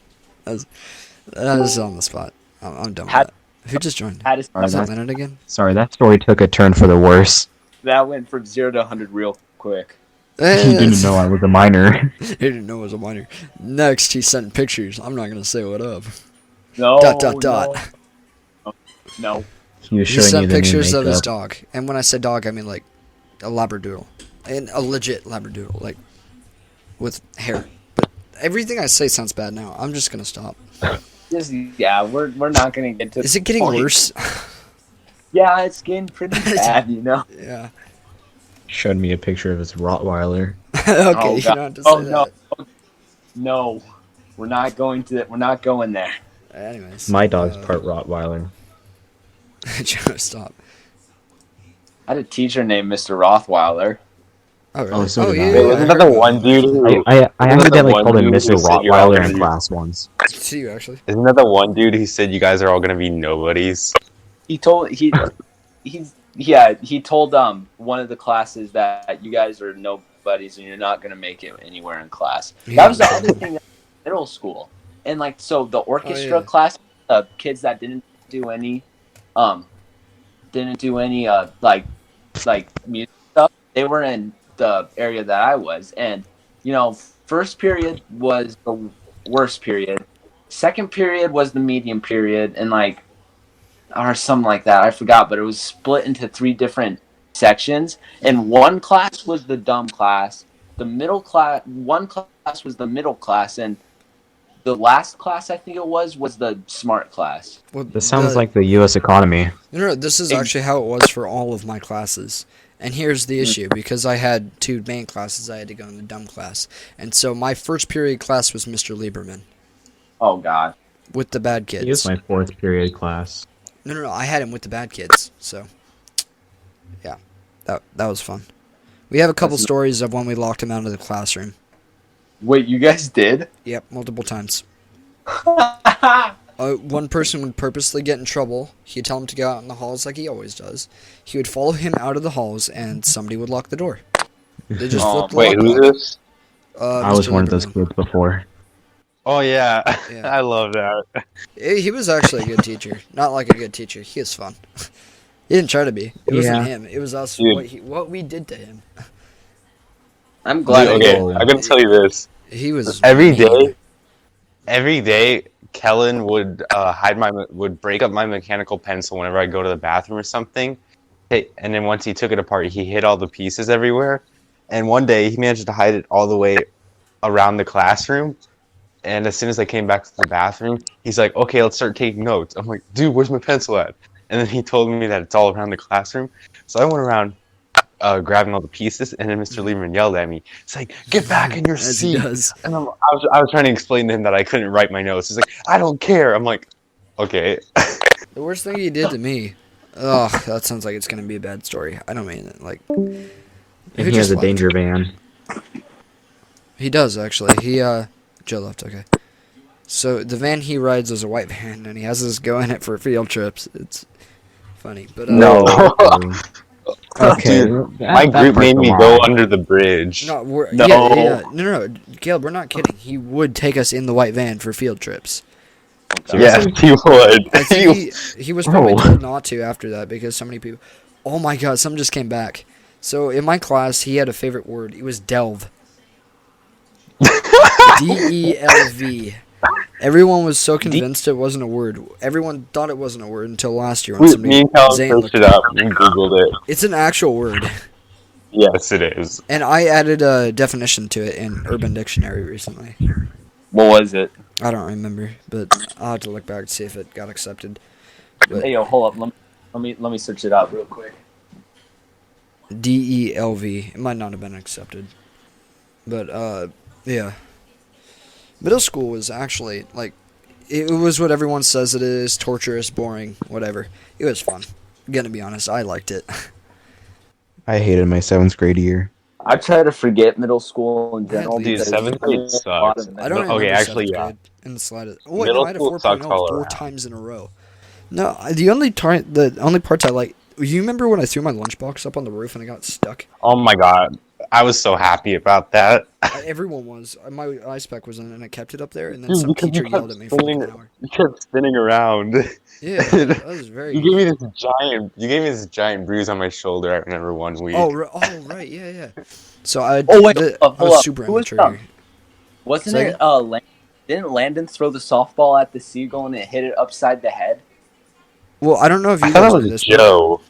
was on the spot. I'm done with Had- that. Who just joined? Had to- Alright, Is that that's- Leonard again? Sorry, that story took a turn for the worse. That went from 0 to 100 real quick. He didn't know I was a minor. He didn't know I was a minor. Next, he sent pictures. I'm not gonna say what up. No. Dot. No. He was He showing you sent the new pictures of his makeup. dog, and when I say dog, I mean like a labradoodle, and a legit labradoodle, like with hair. But everything I say sounds bad now. I'm just gonna stop. We're not gonna get to. Is it getting point. worse? Yeah, it's getting pretty bad, you know. Yeah. Showed me a picture of his Rottweiler. Okay, Oh, you God. don't have to say Oh no. that. No, we're not going to. We're not going there. Anyways, My dog's part Rottweiler. Joe, stop. I had a teacher named Mr. Rothweiler. Oh, really? Oh, so did yeah, I. yeah, Wait, I wasn't heard that the about one that. dude? Who, I accidentally one called him dude Mr. who said you're all Rottweiler gonna in be- class once. See you actually. Isn't that the one dude who said you guys are all gonna be nobodies? He told he told one of the classes that you guys are nobodies and you're not gonna make it anywhere in class. Yeah. That was the other thing in middle school. And like so the orchestra yeah. class, kids that didn't do any, um, didn't do any like music stuff. They were in the area that I was, and first period was the worst period. Second period was the medium period, and or something like that. I forgot, but it was split into three different sections. And one class was the dumb class. The middle class, one class was the middle class, and the last class I think it was the smart class. Well, This sounds like the U.S. economy. No, this is actually how it was for all of my classes. And here's the issue, because I had two main classes, I had to go in the dumb class. And so my first period class was Mr. Lieberman, Oh God. with the bad He kids. is my fourth period class. No, I had him with the bad kids. So, yeah, that was fun. We have a couple stories of when we locked him out of the classroom. Wait, you guys did? Yep, multiple times. One person would purposely get in trouble. He'd tell him to go out in the halls like he always does. He would follow him out of the halls, and somebody would lock the door. They just flipped the Wait, lock who's back. this? I was Mr. one of those Lieberman. kids before. Oh yeah, Yeah. I love that. He was actually a good teacher. Not like a good teacher. He was fun. He didn't try to be. It wasn't Yeah. him. It was us. Dude. What we did to him. I'm glad. Dude, okay, I'm gonna tell you this. He was Every mean. day, Kellen would break up my mechanical pencil whenever I go to the bathroom or something. And then once he took it apart, he hid all the pieces everywhere. And one day, he managed to hide it all the way around the classroom. And as soon as I came back to the bathroom, he's like, "Okay, let's start taking notes." I'm like, "Dude, where's my pencil at?" And then he told me that it's all around the classroom. So I went around grabbing all the pieces, and then Mr. Lieberman yelled at me. It's like, "Get back in your As he seat!" does. And I was trying to explain to him that I couldn't write my notes. He's like, "I don't care." I'm like, "Okay." The worst thing he did to me. Ugh, that sounds like it's gonna be a bad story. I don't mean it. Like, And Who he just has a left? danger van. he does actually. Joe left. Okay. So the van he rides is a white van, and he has us go in it for field trips. It's funny, but No. Okay. Dude, my group made me go under the bridge. No, No. no, Caleb, we're not kidding. He would take us in the white van for field trips. Yes, he would. I think he was probably told not to after that because so many people. Oh my God, something just came back. So in my class, he had a favorite word. It was delve. DELV. Everyone was so convinced it wasn't a word. Everyone thought it wasn't a word until last year when Me somebody and Callum Zane searched looked it up and Googled it. It's an actual word. Yes, it is. And I added a definition to it in Urban Dictionary recently. What was it? I don't remember, but I'll have to look back to see if it got accepted. But Hey, yo, hold up. Let me search it up real quick. DELV. It might not have been accepted. But, yeah. Middle school was actually, like, it was what everyone says it is, torturous, boring, whatever. It was fun. Gonna be honest, I liked it. I hated my 7th grade year. I try to forget middle school in general. Dude, because 7th grade there's a lot sucks. of I don't Okay, remember actually, 7th yeah. grade in the slightest. Oh, wait, Middle no, I had a school sucks 4.0 all four around. times in a row. No, the only parts I like. You remember when I threw my lunchbox up on the roof and I got stuck? Oh my god. I was so happy about that. Everyone was. My ice pack was in, and I kept it up there. And then Dude, some because you teacher kept yelled at me for like spinning an it. hour. You kept spinning around. Yeah, that was very. You gave me this giant bruise on my shoulder, I remember one week. Oh, right, yeah. So I. Oh wait, I hold was up. super Who was immature. Wasn't Second? it? Didn't Landon throw the softball at the seagull and it hit it upside the head? Well, I don't know if you I thought guys that knew was this, but Joe.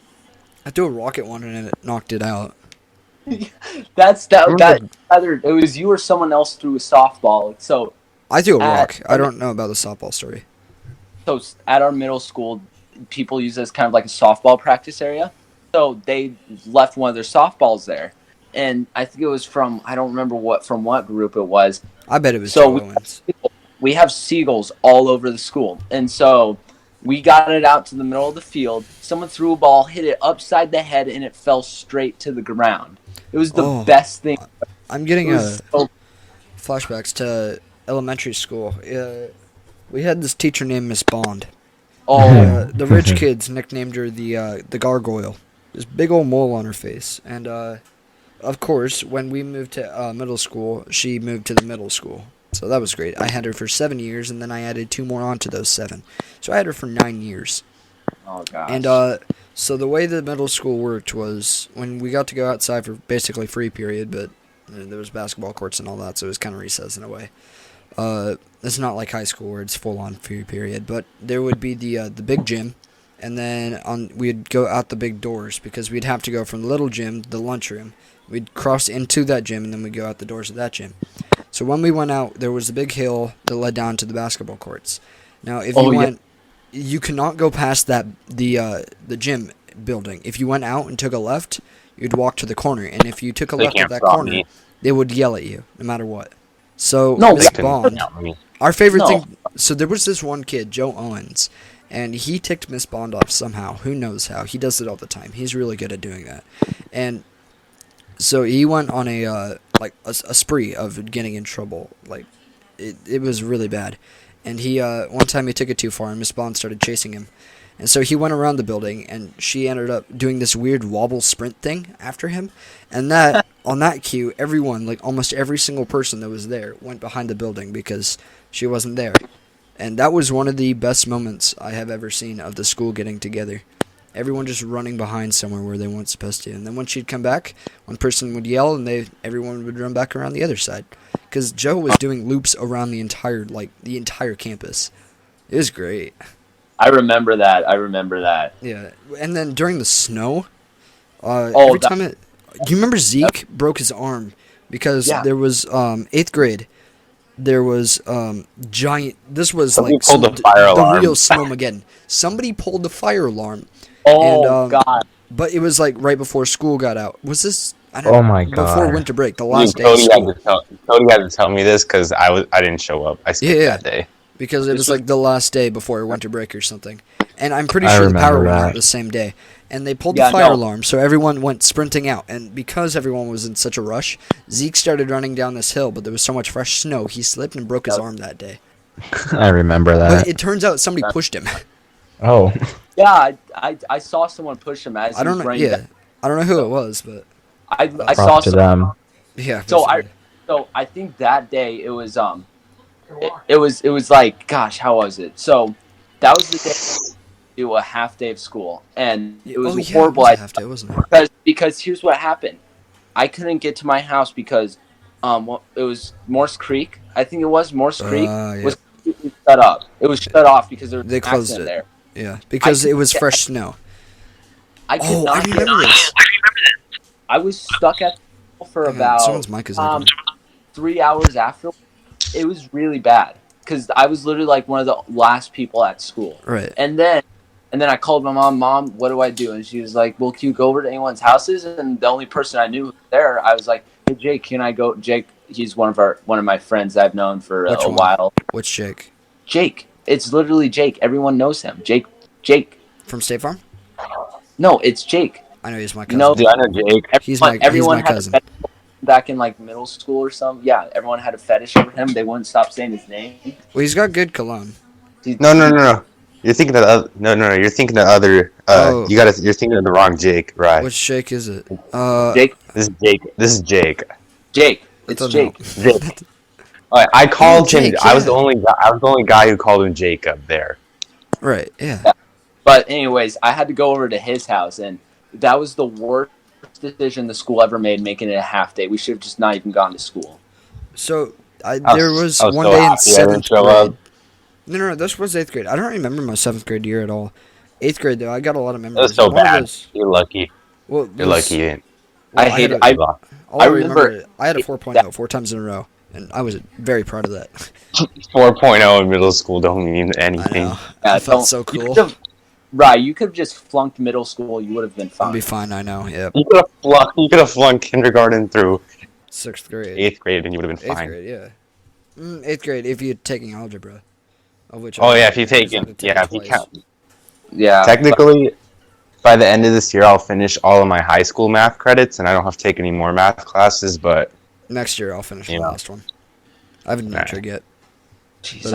I threw a rocket one and it knocked it out. Either it was you or someone else threw a softball. So I threw a At- rock. I don't know about the softball story. at our middle school, people use it as kind of like a softball practice area. So they left one of their softballs there, and I think it was from I don't remember what group it was. I bet it was So Joe we- Owens. We have seagulls all over the school, and so we got it out to the middle of the field. Someone threw a ball, hit it upside the head, and it fell straight to the ground. It was the Oh. best thing. I'm getting It was so flashbacks to elementary school. We had this teacher named Miss Bond. The rich kids nicknamed her the gargoyle. This big old mole on her face. And of course, when we moved to middle school, she moved to the middle school. So that was great. I had her for 7 years, and then I added 2 more onto those 7. So I had her for 9 years. Oh gosh. And so the way the middle school worked was when we got to go outside for basically free period, but there was basketball courts and all that, so it was kind of recess in a way. It's not like high school where it's full on free period, but there would be the big gym, and then we'd go out the big doors because we'd have to go from the little gym to the lunchroom. We'd cross into that gym, and then we'd go out the doors of that gym. So when we went out, there was a big hill that led down to the basketball courts. Now, if you went, you could not go past that the gym building. If you went out and took a left, you'd walk to the corner, and if you took a left at that corner, they would yell at you no matter what. So Miss Bond, our favorite thing. So there was this one kid, Joe Owens, and he ticked Miss Bond off somehow. Who knows how? He does it all the time. He's really good at doing that. And so he went on a spree of getting in trouble. Like it was really bad. And he one time he took it too far, and Miss Bond started chasing him. And so he went around the building, and she ended up doing this weird wobble sprint thing after him. And that on that cue, everyone, like almost every single person that was there, went behind the building because she wasn't there. And that was one of the best moments I have ever seen of the school getting together. Everyone just running behind somewhere where they weren't supposed to. And then when she'd come back, one person would yell, and everyone would run back around the other side. Because Joe was doing loops around the entire campus. It was great. I remember that. Yeah, and then during the snow, every time do you remember Zeke broke his arm because there was 8th grade. There was giant. This was Somebody like pulled the fire alarm. real snowmageddon. Somebody pulled the fire alarm. Oh God! But it was like right before school got out. Was this? I don't Oh know, my before God. winter break, the last day of school. Cody had to tell me this because I didn't show up. I skipped that day. Because it was like the last day before winter break or something. And I'm pretty sure the power went out the same day. And they pulled the fire alarm, so everyone went sprinting out. And because everyone was in such a rush, Zeke started running down this hill, but there was so much fresh snow, he slipped and broke his arm that day. I remember that. But it turns out somebody pushed him. Oh. Yeah, I saw someone push him as I don't know. Yeah, I don't know who it was, but I saw to them. Yeah. So I think that day it was it was like, gosh, how was it? So that was the day we do a half day of school, and it was horrible. It was a half day, wasn't it? Because here's what happened. I couldn't get to my house because it was Morse Creek. I think it was Morse Creek was shut up. It was shut off because they closed it there. Yeah, because it was fresh snow. I remember this. I was stuck at for about someone's mic is open. 3 hours after. It was really bad because I was literally like one of the last people at school. Right. And then I called my mom. Mom, what do I do? And she was like, well, can you go over to anyone's houses? And the only person I knew there, I was like, hey, Jake, can I go? Jake, he's one of my friends I've known for a while. Which Jake? Jake. It's literally Jake. Everyone knows him. Jake. From State Farm? No, it's Jake. I know he's my cousin. No, I know Jake. Everyone he's my cousin. Back in like middle school or something, yeah, everyone had a fetish over him. They wouldn't stop saying his name. Well, he's got good cologne. No. You're thinking of You're thinking of other. You're thinking of the wrong Jake, right? Which Jake is it? Jake. This is Jake. Jake. It's Jake. Jake. I called him. Jake, I was the only guy who called him Jacob there. Right. Yeah. But anyways, I had to go over to his house, and that was the worst decision the school ever made, making it a half day. We should have just not even gone to school. So there was one day in 7th grade. No, this was 8th grade. I don't remember my 7th grade year at all. 8th grade though, I got a lot of memories. It was so bad. You're lucky. Well, you're lucky. I hate it. I remember I had a 4.0 4 times in a row, and I was very proud of that. 4.0 in middle school don't mean anything. I felt so cool. You could have just flunked middle school. You would have been fine. I'd be fine. I know. Yeah. You could have flunked kindergarten through 6th grade, 8th grade, and you would have been fine. 8th grade, yeah. 8th grade if you're taking algebra, of which. If you take it, if you count. Yeah. Technically, by the end of this year, I'll finish all of my high school math credits, and I don't have to take any more math classes. But next year, I'll finish the last one. I haven't done trig yet. Jeez,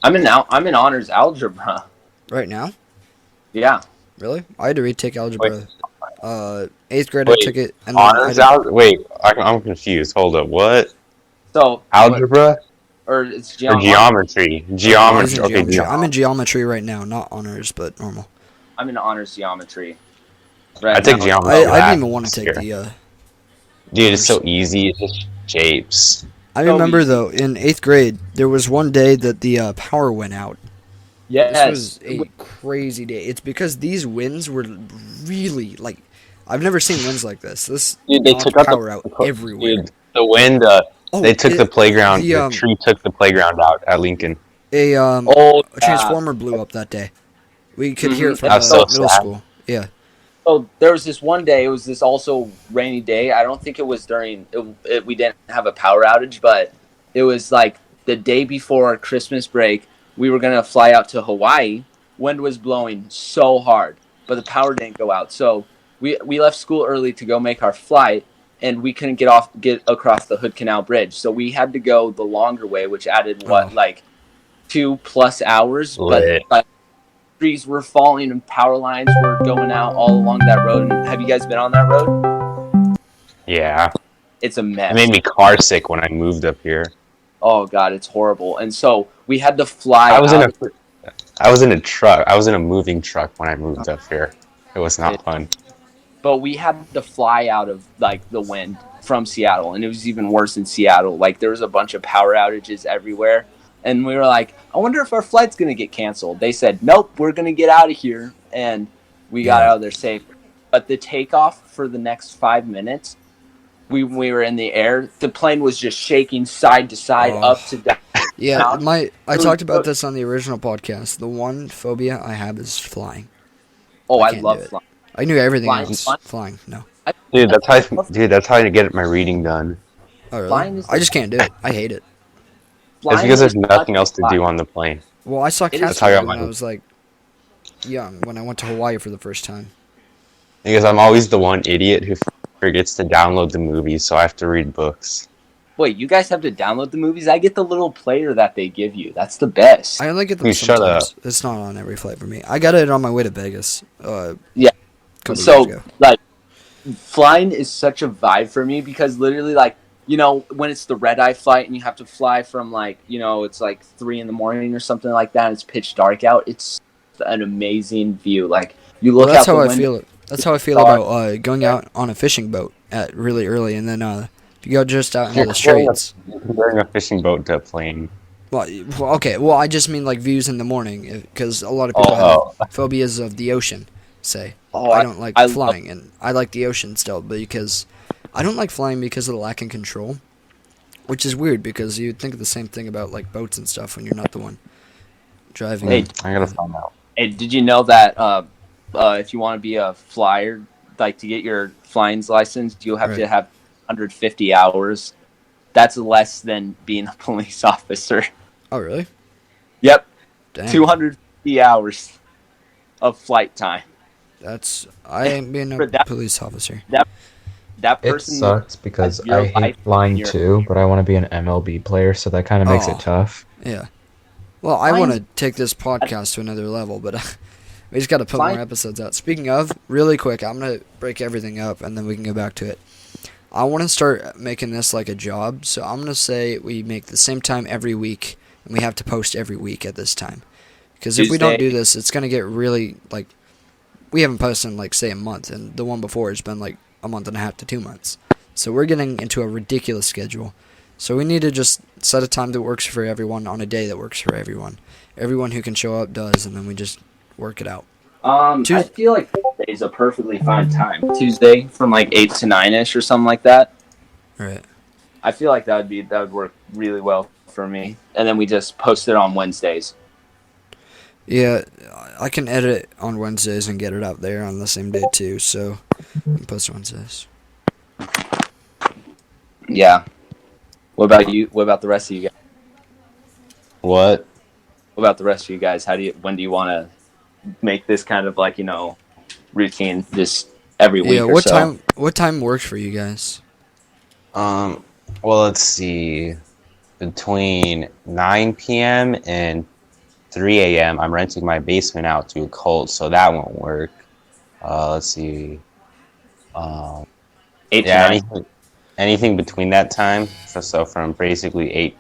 I'm in honors algebra right now. Yeah. Really? I had to retake algebra. 8th grade, I took it. And honors algebra? Wait, I'm confused. Hold up. What? So algebra? or it's Or geometry. He's Geometry. in Okay, geometry. I'm in geometry right now, not honors, but normal. I'm in honors geometry. I take now. geometry. I didn't even want to take last the. year. Dude, it's so easy. It's just shapes. I So remember easy. though, in 8th grade, there was one day that the power went out. Yes. This was a crazy day. It's because these winds were really like, I've never seen winds like this. This Dude, they knocked took out power out everywhere. Dude, the wind. Oh, They took the playground. the, The tree took the playground out at Lincoln. Oh, a transformer blew up that day. We could hear it from That's the so middle sad. school. Yeah. So there was this one day. It was this also rainy day. I don't think it was during. We didn't have a power outage, but it was like the day before Christmas break. We were gonna fly out to Hawaii. Wind was blowing so hard, but the power didn't go out. So we left school early to go make our flight, and we couldn't get across the Hood Canal Bridge. So we had to go the longer way, which added like 2+ hours. Lit. But trees were falling and power lines were going out all along that road. And have you guys been on that road? Yeah. It's a mess. It made me car sick when I moved up here. Oh god, it's horrible. And so we had to fly. I was in a truck. I was in a moving truck when I moved up here. It was not fun. But we had to fly out of like the wind from Seattle, and it was even worse in Seattle. Like there was a bunch of power outages everywhere, and we were like, I wonder if our flight's gonna get canceled. They said, nope, we're gonna get out of here, and we got out of there safe. But the takeoff for the next 5 minutes, we were in the air. The plane was just shaking side to side, up to down. Yeah, I talked about this on the original podcast. The one phobia I have is flying. Oh, I can't love do it. flying. I knew everything Flying- else. Flying, no. Dude, that's how I get my reading done. Oh, really? Flying is I just can't do it. I hate it. It's Flying because there's is nothing such else to fun. do on the plane. Well, I saw It is- cats how I got when I mine. was like young, when I went to Hawaii for the first time. Because I'm always the one idiot who forgets to download the movies, so I have to read books. Wait, you guys have to download the movies? I get the little player that they give you. That's the best. I only get them Please shut sometimes. It's not on every flight for me. I got it on my way to Vegas. Yeah. Couple So, years ago. like, flying is such a vibe for me because literally, like, you know, when it's the red eye flight and you have to fly from, like, you know, it's like 3 in the morning or something like that, and it's pitch dark out, it's an amazing view. Like, you look That's out the how I window. feel. That's how I feel about going out on a fishing boat at really early, and then if you go just out into the streets. You're comparing a fishing boat to a plane. Well, okay. Well, I just mean like views in the morning, because a lot of people have phobias of the ocean. Say, I don't like flying, and I like the ocean still, but because I don't like flying because of the lack of control, which is weird because you'd think of the same thing about like boats and stuff when you're not the one driving. Hey, I gotta find out. Hey, did you know that if you want to be a flyer, like to get your flying's license, you'll have to have 150 hours. That's less than being a police officer. Oh, really? Yep. Dang. 250 hours of flight time. I ain't being a police officer. That It person sucks because your I hate life flying your- too, but I want to be an MLB player, so that kind of makes Oh. it tough. Yeah. Well, I Flying- want to take this podcast to another level, but we just got to put Flying- more episodes out. Speaking of, really quick, I'm going to break everything up, and then we can go back to it. I want to start making this like a job, so I'm going to say we make the same time every week, and we have to post every week at this time. Because if we don't do this, it's going to get really, like, we haven't posted in, like, say, a month, and the one before has been, like, a month and a half to 2 months. So we're getting into a ridiculous schedule. So we need to just set a time that works for everyone on a day that works for everyone. Everyone who can show up does, and then we just work it out. I feel like Tuesday is a perfectly fine time. Tuesday from like 8 to 9ish or something like that. Right. I feel like that would work really well for me. And then we just post it on Wednesdays. Yeah, I can edit it on Wednesdays and get it out there on the same day too, so I can post Wednesdays. Yeah. What about you? What about the rest of you guys? What? What about the rest of you guys? When do you want to make this kind of like, you know, routine just every week or so? What time works for you guys? Well, let's see. Between 9 p.m. and 3 a.m., I'm renting my basement out to a cult, so that won't work. Let's see. 8 to Yeah, 9. anything between that time. So from basically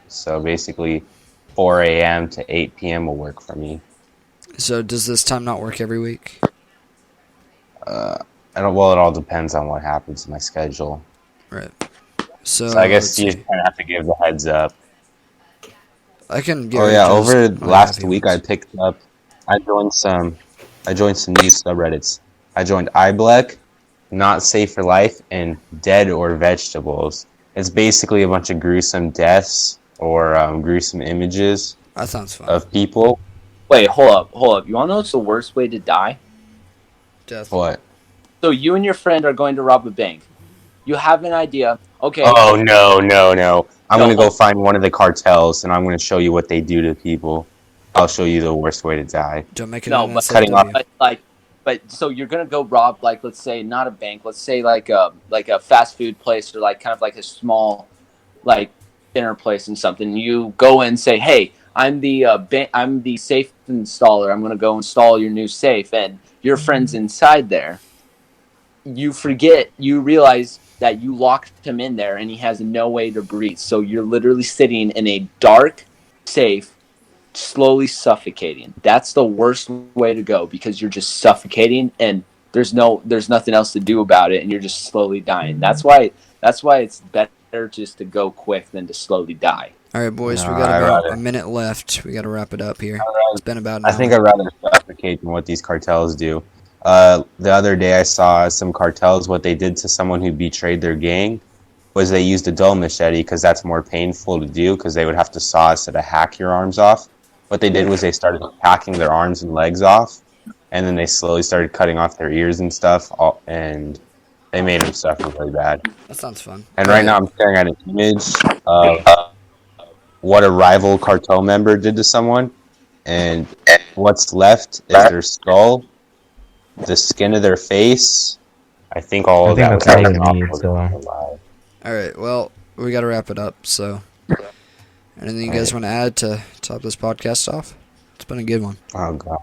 4 a.m. to 8 p.m. will work for me. So does this time not work every week? I don't. Well, it all depends on what happens in my schedule. Right. So So I let's guess you see. kind of have to give the heads up. I can give Oh it yeah, just. over Oh, yeah, last if he week I wants. picked up. I joined some. I joined some new subreddits. I joined iBlack, Not Safe for Life, and Dead or Vegetables. It's basically a bunch of gruesome deaths or gruesome images That sounds fun. of people. Wait, hold up. You want to know what's the worst way to die? Death. What? So you and your friend are going to rob a bank. You have an idea. Okay, Oh no, no, no! I'm no, gonna go find one of the cartels, and I'm gonna show you what they do to people. I'll show you the worst way to die. Don't make it no, an but Cutting off. SCW. but so you're gonna go rob, like, let's say not a bank, let's say like a fast food place, or like kind of like a small like dinner place and something. You go in and say, hey, I'm the safe installer. I'm gonna go install your new safe, and your friend's inside there. You realize that you locked him in there and he has no way to breathe. So you're literally sitting in a dark safe, slowly suffocating. That's the worst way to go, because you're just suffocating and there's nothing else to do about it, and you're just slowly dying. That's why it's better just to go quick than to slowly die. All right, boys. No, We got I about rather. a minute left. We got to wrap it up here. It's been about an I hour. think I'd rather suffocate than what these cartels do. The other day I saw some cartels. What they did to someone who betrayed their gang was they used a dull machete, because that's more painful to do, because they would have to saw instead of hack your arms off. What they did was they started hacking their arms and legs off, and then they slowly started cutting off their ears and stuff, and they made them suffer really bad. That sounds fun. And right now I'm staring at an image of what a rival cartel member did to someone, and what's left is their skull, the skin of their face. I think all I of think that was that's all taken we off. need, Was so alive. All right. Well, we got to wrap it up. So, anything you guys want to add to top this podcast off? It's been a good one. Oh god.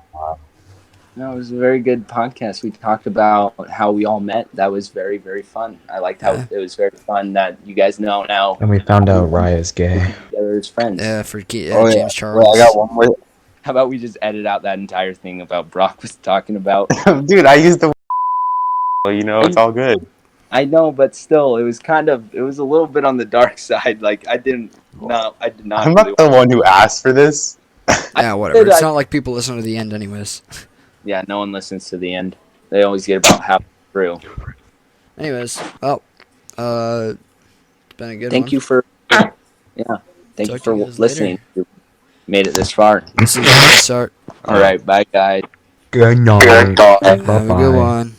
No, it was a very good podcast. We talked about how we all met. That was very, very fun. I liked how Yeah. it was very fun that you guys know now and we found out Raya's gay. together as friends. Yeah, for Oh yeah. James Wait, Charles. I got one more. How about we just edit out that entire thing about Brock was talking about? Dude, I used the. It's all good. I know, but still, it was a little bit on the dark side. Like I did not I'm really. not the one who asked for this. Yeah, whatever. It's I- not like people listen to the end, anyways. Yeah, no one listens to the end. They always get about half through. Anyways, well, it's been a good one. Thank you for, yeah, thank you Talk to for you guys listening. You made it this far. This is the start. All right, bye guys. Good night. Have a good Bye-bye. one.